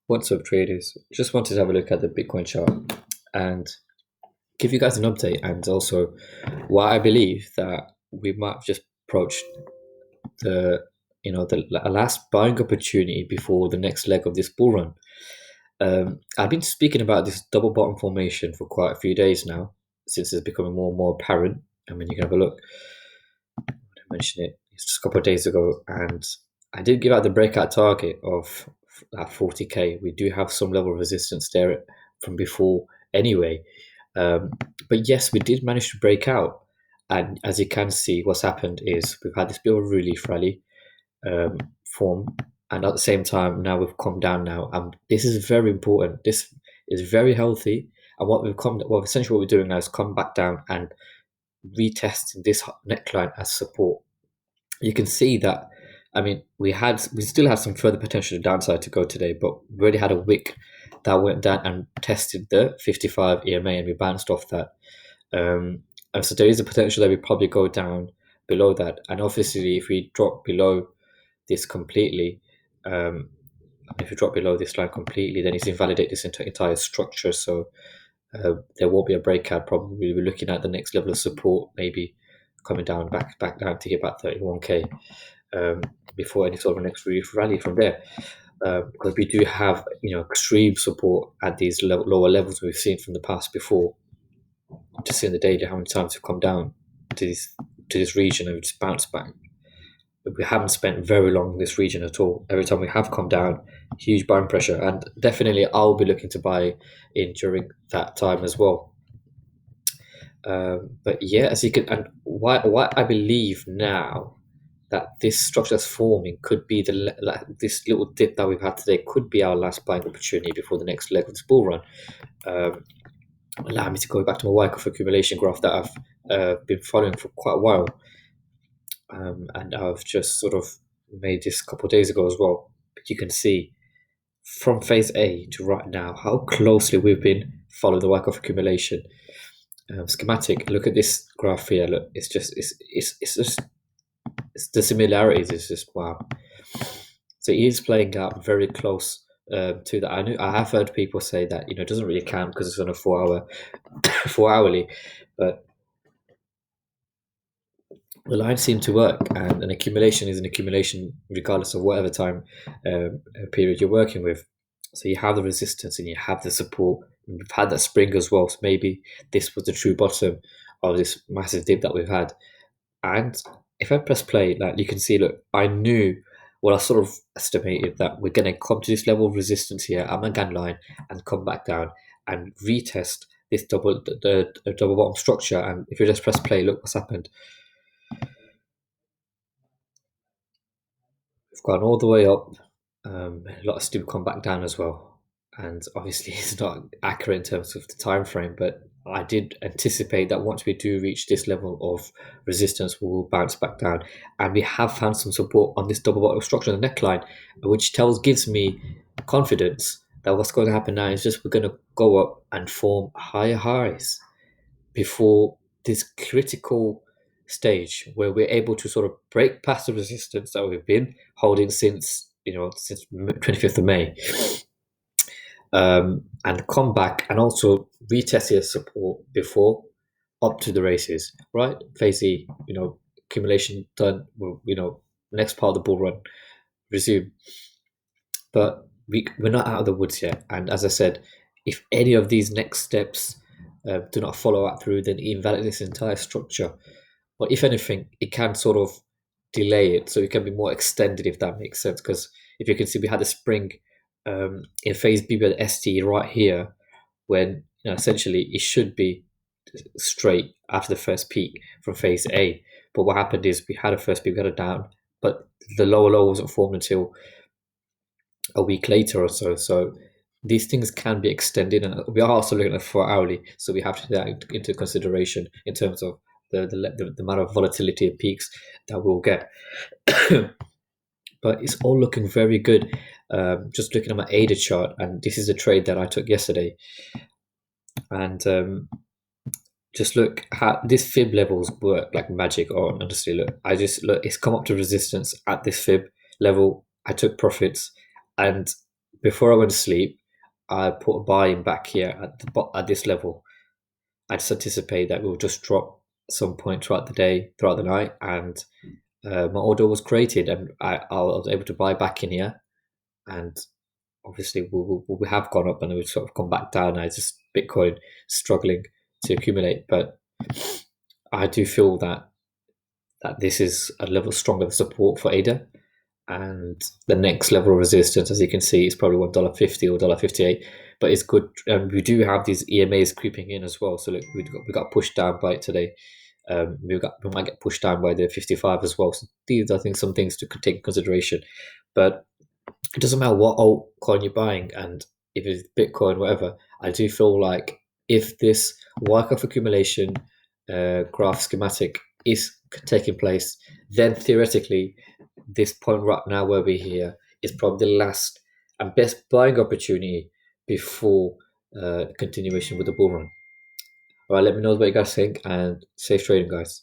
What's up, traders? Just wanted to have a look at the Bitcoin chart and give you guys an update, and also why I believe that we might have just approached the the last buying opportunity before the next leg of this bull run. I've been speaking about this double bottom formation for quite a few days now, since it's becoming more and more apparent. I mean, you can have a look. I mentioned it just a couple of days ago, and I did give out the breakout target of at 40k. We do have some level of resistance there from before anyway. Um, but yes, we did manage to break out. And as you can see, what's happened is we've had this bit of a relief rally um, form. And at the same time, now we've come down now. And this is very important. This is very healthy. And essentially what we're doing now is come back down and retesting this neckline as support. You can see that. I mean, we still have some further potential downside to go today, but we already had a wick that went down and tested the 55 EMA, and we bounced off that. And so there is a potential that we probably go down below that. And obviously, if we drop below this completely, um, if we drop below this line completely, then it's invalidate this entire structure. So there will be a breakout. Probably we're looking at the next level of support, maybe coming down back down to hit about 31k um, before any sort of next rally from there. Because we do have extreme support at these lower levels we've seen from the past before. Just in the daily, how many times we've come down to this region and we just bounced back. But we haven't spent very long in this region at all. Every time we have come down, huge buying pressure, and definitely I'll be looking to buy in during that time as well. But yeah, as you can, and why I believe now that this structure that's forming could be this little dip that we've had today could be our last buying opportunity before the next leg of this bull run. Um, Allow me to go back to my Wyckoff accumulation graph that I've been following for quite a while, and I've just sort of made this a couple of days ago as well. But you can see from phase A to right now how closely we've been following the Wyckoff accumulation. Schematic. Look at this graph here. Look, it's just the similarities is just wow. So he is playing out very close to that. I have heard people say that it doesn't really count because it's on a 4 hour, 4 hourly, but the lines seem to work, and an accumulation is an accumulation regardless of whatever time period you're working with. So you have the resistance and you have the support. And we've had that spring as well, so maybe this was the true bottom of this massive dip that we've had. And if I press play, like you can see, look, I knew, well, I sort of estimated that we're going to come to this level of resistance here at my gun line and come back down and retest this the double bottom structure. And if you just press play, look what's happened. We've gone all the way up. A lot of still come back down as well. And obviously, it's not accurate in terms of the time frame, but I did anticipate that once we do reach this level of resistance, we will bounce back down. And we have found some support on this double bottom structure on the neckline, which gives me confidence that what's going to happen now is just we're going to go up and form higher highs before this critical stage where we're able to sort of break past the resistance that we've been holding since 25th of May, and come back and also retest your support before up to the races, right? Phase E, accumulation done. Next part of the bull run resume, but we're not out of the woods yet. And as I said, if any of these next steps do not follow up through, then it invalidates this entire structure. But if anything, it can sort of delay it, so it can be more extended, if that makes sense. Because if you can see, we had a spring in phase B with ST right here, when essentially it should be straight after the first peak from phase A. But what happened is we had a first peak, we had a down, but the lower low wasn't formed until a week later or so. So these things can be extended, and we are also looking at 4 hourly, so we have to take that into consideration in terms of the amount of volatility and peaks that we'll get. But it's all looking very good. Just looking at my ADA chart, and this is a trade that I took yesterday, and just look how this fib levels work like magic. Oh, honestly, look, it's come up to resistance at this fib level. I took profits, and before I went to sleep, I put a buy in back here at this level. I just anticipate that we'll just drop some point throughout the day, throughout the night, and my order was created, and I was able to buy back in here, and obviously we have gone up and we've sort of come back down. Now it's just Bitcoin struggling to accumulate, but I do feel that this is a level stronger support for ADA, and the next level of resistance, as you can see, is probably $1.50 or $1.58. But it's good, and we do have these EMAs creeping in as well. So look, we got pushed down by it today. We might get pushed down by the 55 as well. So these are, I think, some things to take in consideration. But it doesn't matter what altcoin you're buying, and if it's Bitcoin, whatever. I do feel like if this Wyckoff accumulation graph schematic is taking place, then theoretically, this point right now where we're here is probably the last and best buying opportunity before continuation with the bull run. All right, let me know what you guys think, and safe trading, guys.